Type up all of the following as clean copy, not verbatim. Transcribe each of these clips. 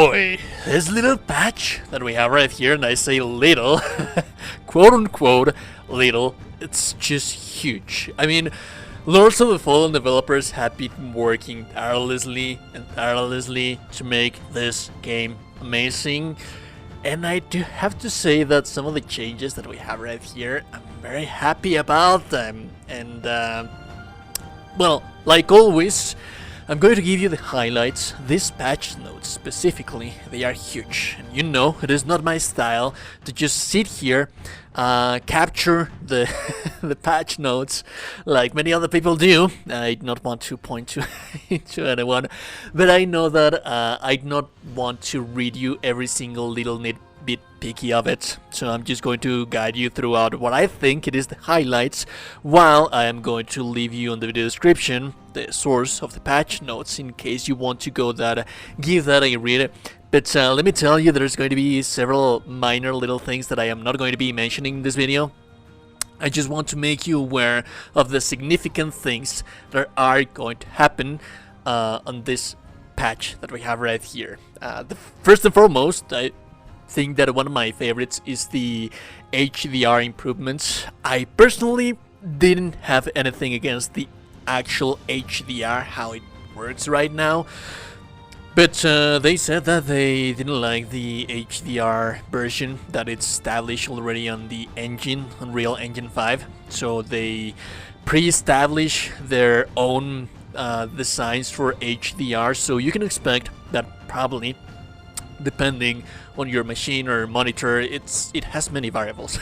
boy, this little patch that we have right here, and I say little, quote unquote little, it's just huge. I mean, Lords of the Fallen developers have been working tirelessly to make this game amazing, and I do have to say that some of the changes that we have right here, I'm very happy about them. And well, like always, I'm going to give you the highlights. These patch notes specifically, they are huge. And you know, it is not my style to just sit here, capture the the patch notes like many other people do. I do not want to point to to anyone, but I know that I do not want to read you every single little bit picky of it, so I'm just going to guide you throughout what I think it is the highlights, while I am going to leave you on the video description the source of the patch notes in case you want to go give that a read. But let me tell you, there's going to be several minor little things that I am not going to be mentioning in this video. I just want to make you aware of the significant things that are going to happen on this patch that we have right here. First and foremost, I think that one of my favorites is the HDR improvements. I personally didn't have anything against the actual HDR, how it works right now, but they said that they didn't like the HDR version that it's established already on the engine, Unreal Engine 5, so they pre-establish their own designs for HDR, so you can expect that probably, depending on your machine or monitor, it has many variables.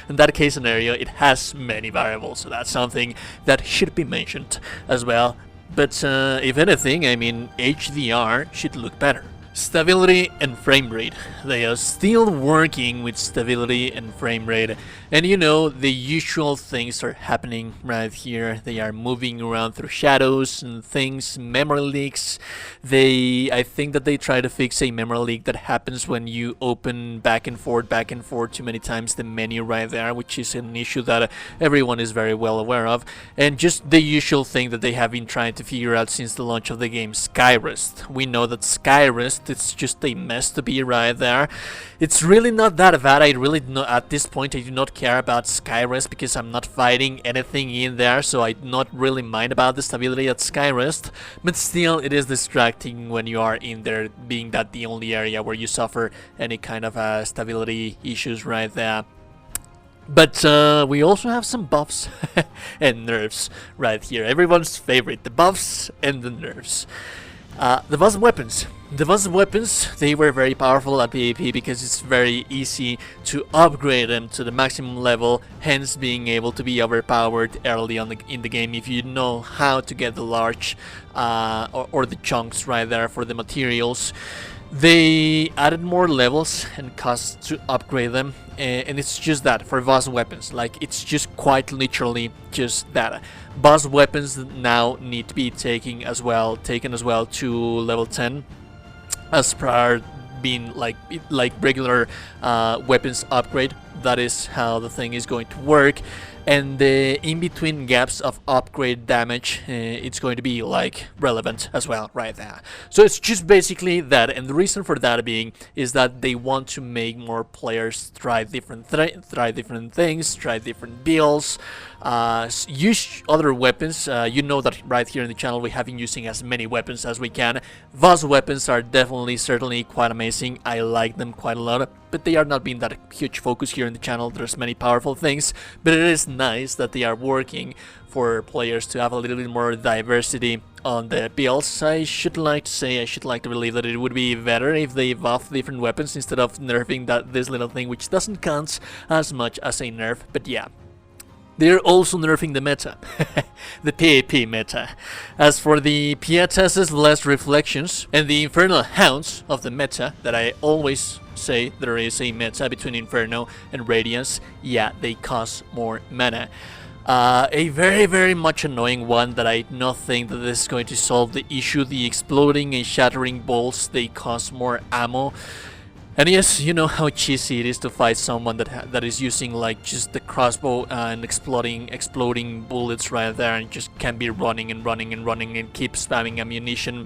In that case scenario, it has many variables, so that's something that should be mentioned as well. But if anything, I mean, HDR should look better. Stability and frame rate. They are still working with stability and frame rate, and you know, the usual things are happening right here. They are moving around through shadows and things, memory leaks. I think that they try to fix a memory leak that happens when you open back and forth too many times the menu right there, which is an issue that everyone is very well aware of, and just the usual thing that they have been trying to figure out since the launch of the game, Skyrest. We know that Skyrest, it's just a mess to be right there. It's really not that bad. I really at this point I do not care about Skyrest because I'm not fighting anything in there, so I do not really mind about the stability at Skyrest, but still it is distracting when you are in there, being that the only area where you suffer any kind of stability issues right there. But we also have some buffs and nerfs right here. Everyone's favorite, the buffs and the nerfs. The buffs and weapons. The buffs and weapons, they were very powerful at PvP because it's very easy to upgrade them to the maximum level, hence being able to be overpowered early on in the game if you know how to get the large or the chunks right there for the materials. They added more levels and costs to upgrade them, and it's just that for boss weapons. Like, it's just quite literally just that. Boss weapons now need to be taken as well to level 10, as prior being like regular weapons upgrade. That is how the thing is going to work. And the in-between gaps of upgrade damage, it's going to be like relevant as well right there. So it's just basically that, and the reason for that being is that they want to make more players try different things, try different builds, use other weapons. You know that right here in the channel we have been using as many weapons as we can. Those weapons are certainly quite amazing. I like them quite a lot, but they are not being that huge focus here in the channel. There's many powerful things, but it is nice that they are working for players to have a little bit more diversity on the builds. I should like to believe that it would be better if they buff different weapons instead of nerfing this little thing, which doesn't count as much as a nerf. But yeah, they're also nerfing the meta, the PvP meta. As for the Pietas' Last Reflections and the Infernal Hounds of the meta, that I always say there is a meta between Inferno and Radiance, yeah, they cost more mana. A very much annoying one that I do not think that this is going to solve the issue. The exploding and shattering bolts, they cost more ammo. And yes, you know how cheesy it is to fight someone that is using like just the crossbow and exploding bullets right there, and just can be running and keep spamming ammunition.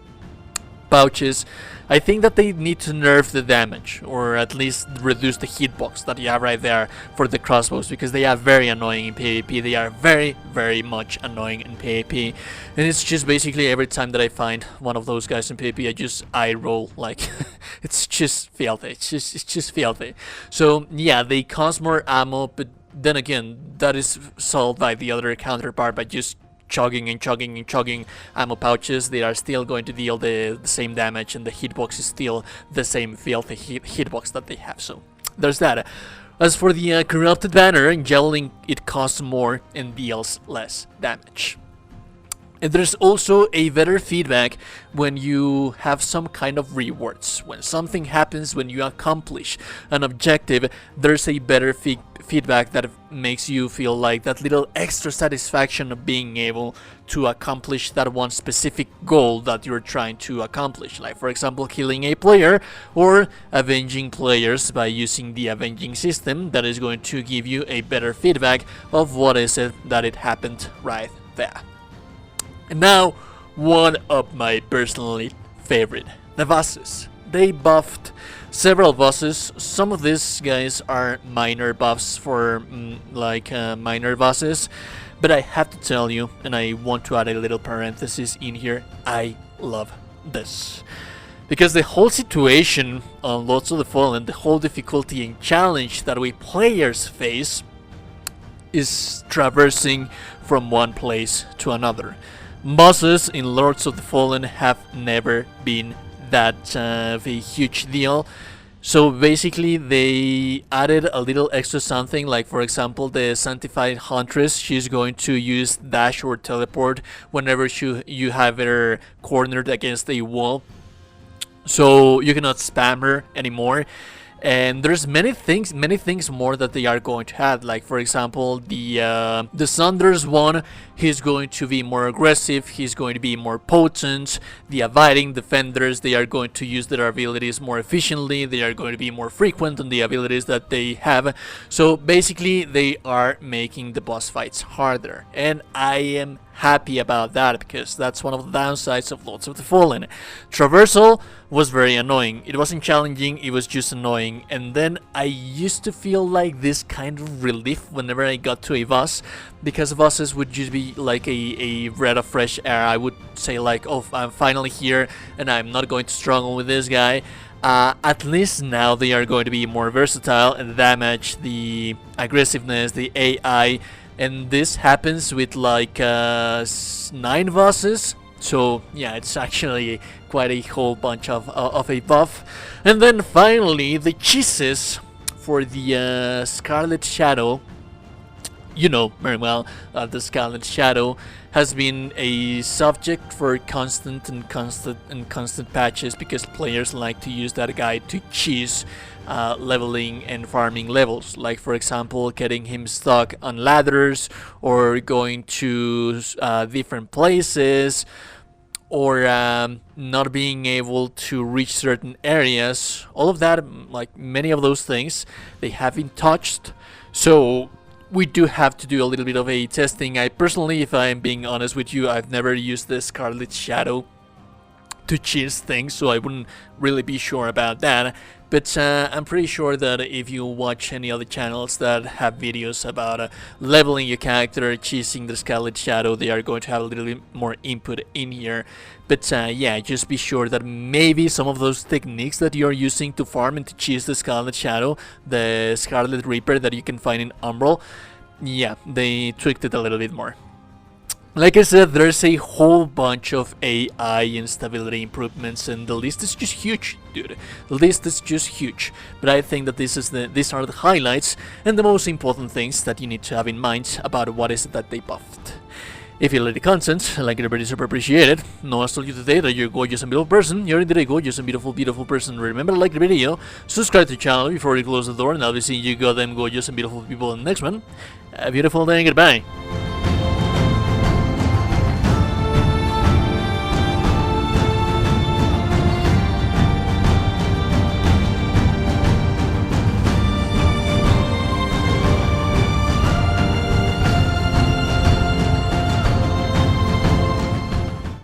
pouches, I think that they need to nerf the damage, or at least reduce the hitbox that you have right there for the crossbows, because they are very annoying in PvP. They are very, very much annoying in PvP, and it's just basically every time that I find one of those guys in PvP, I just eye roll, like, it's just filthy. It's just filthy. So yeah, they cost more ammo, but then again, that is solved by the other counterpart by just chugging and chugging and chugging ammo pouches. They are still going to deal the same damage, and the hitbox is still the same filthy hitbox that they have. So there's that. As for the corrupted banner, javelin, it costs more and deals less damage. And there's also a better feedback when you have some kind of rewards. When something happens, when you accomplish an objective, there's a better feedback that makes you feel like that little extra satisfaction of being able to accomplish that one specific goal that you're trying to accomplish. Like, for example, killing a player or avenging players by using the avenging system. That is going to give you a better feedback of what is it that it happened right there. And now, one of my personally favorite, the bosses. They buffed several bosses. Some of these guys are minor buffs for minor bosses, but I have to tell you, and I want to add a little parenthesis in here, I love this. Because the whole situation on Lords of the Fallen, the whole difficulty and challenge that we players face is traversing from one place to another. Bosses in Lords of the Fallen have never been that of a huge deal. So basically they added a little extra something, like for example the Sanctified Huntress. She's going to use dash or teleport whenever you have her cornered against a wall. So you cannot spam her anymore. And there's many things more that they are going to add. Like for example, the Saunders one, he's going to be more aggressive, he's going to be more potent. The Abiding Defenders, they are going to use their abilities more efficiently, they are going to be more frequent on the abilities that they have. So basically they are making the boss fights harder, and I am happy about that, because that's one of the downsides of Lords of the Fallen. Traversal was very annoying. It wasn't challenging, it was just annoying. And then I used to feel like this kind of relief whenever I got to a boss, because bosses would just be like a breath of fresh air. I would say like, oh, I'm finally here and I'm not going to struggle with this guy. At least now they are going to be more versatile, and the damage, the aggressiveness, the AI. And this happens with like 9 bosses. So yeah, it's actually quite a whole bunch of a buff. And then finally, the cheeses for the Scarlet Shadow. You know very well that the Scarlet Shadow has been a subject for constant patches, because players like to use that guy to cheese leveling and farming levels. Like for example, getting him stuck on ladders, or going to different places, or not being able to reach certain areas. All of that, like many of those things, they have been touched. So we do have to do a little bit of a testing. I personally, if I'm being honest with you, I've never used the Scarlet Shadow to cheese things, so I wouldn't really be sure about that. But I'm pretty sure that if you watch any other channels that have videos about leveling your character, cheesing the Scarlet Shadow, they are going to have a little bit more input in here. But yeah, just be sure that maybe some of those techniques that you're using to farm and to cheese the Scarlet Shadow, the Scarlet Reaper that you can find in Umbral, yeah, they tweaked it a little bit more. Like I said, there's a whole bunch of AI and stability improvements, and the list is just huge, dude. The list is just huge. But I think that these are the highlights and the most important things that you need to have in mind about what is it that they buffed. If you like the content, like it, everybody super appreciated. No, I told you today that you're a gorgeous and beautiful person. You're indeed a gorgeous and beautiful person. Remember to like the video, subscribe to the channel before you close the door, and I'll be seeing you goddamn gorgeous and beautiful people in the next one. A beautiful day and goodbye.